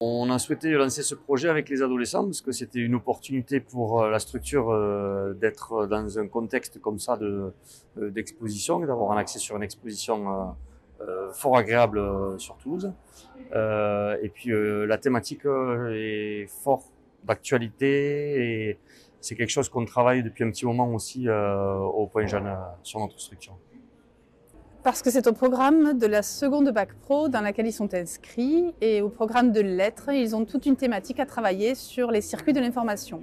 On a souhaité lancer ce projet avec les adolescents parce que c'était une opportunité pour la structure d'être dans un contexte comme ça d'exposition et d'avoir un accès sur une exposition fort agréable sur Toulouse. Et puis la thématique est fort d'actualité et c'est quelque chose qu'on travaille depuis un petit moment aussi au Point Jeune sur notre structure. Parce que c'est au programme de la seconde Bac Pro dans laquelle ils sont inscrits et au programme de lettres, ils ont toute une thématique à travailler sur les circuits de l'information.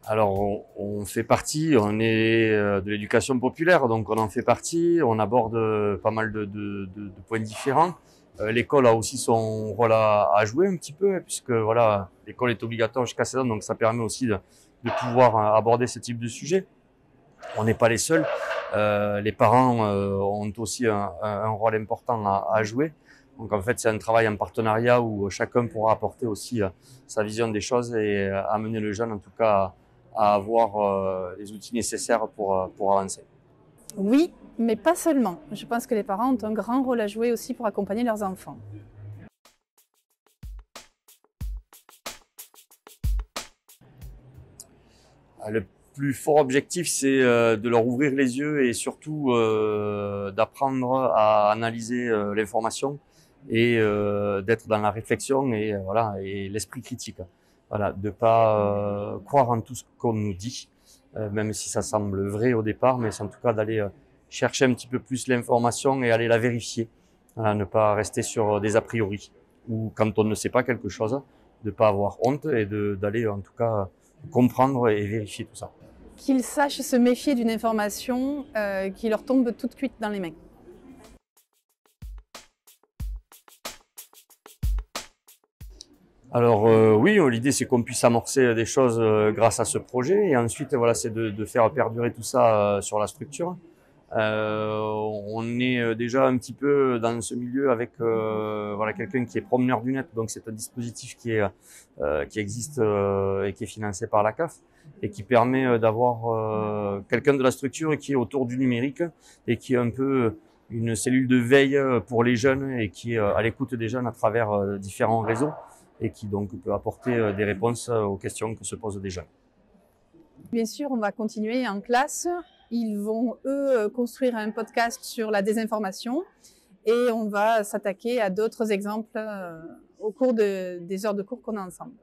Alors on fait partie, on est de l'éducation populaire, donc on en fait partie, on aborde pas mal de points différents. L'école a aussi son rôle à jouer un petit peu, puisque voilà, l'école est obligatoire jusqu'à 16 ans, donc ça permet aussi de pouvoir aborder ce type de sujet. On n'est pas les seuls. Les parents ont aussi un rôle important à jouer. Donc en fait, c'est un travail en partenariat où chacun pourra apporter aussi sa vision des choses et amener le jeune en tout cas à avoir les outils nécessaires pour avancer. Oui, mais pas seulement. Je pense que les parents ont un grand rôle à jouer aussi pour accompagner leurs enfants. Le plus fort objectif, c'est de leur ouvrir les yeux et surtout d'apprendre à analyser l'information et d'être dans la réflexion et voilà et l'esprit critique. Voilà, de pas croire en tout ce qu'on nous dit, même si ça semble vrai au départ, mais c'est en tout cas d'aller chercher un petit peu plus l'information et aller la vérifier. Voilà, ne pas rester sur des a priori ou quand on ne sait pas quelque chose, de pas avoir honte et d'aller en tout cas comprendre et vérifier tout ça. Qu'ils sachent se méfier d'une information qui leur tombe toute cuite dans les mains. Alors oui, l'idée c'est qu'on puisse amorcer des choses grâce à ce projet et ensuite voilà c'est de faire perdurer tout ça sur la structure. On est déjà un petit peu dans ce milieu avec voilà quelqu'un qui est promeneur du net, donc c'est un dispositif qui existe et qui est financé par la CAF et qui permet d'avoir quelqu'un de la structure qui est autour du numérique et qui est un peu une cellule de veille pour les jeunes et qui est à l'écoute des jeunes à travers différents réseaux et qui donc peut apporter des réponses aux questions que se posent des jeunes. Bien sûr, on va continuer en classe. Ils vont, eux, construire un podcast sur la désinformation et on va s'attaquer à d'autres exemples au cours des heures de cours qu'on a ensemble.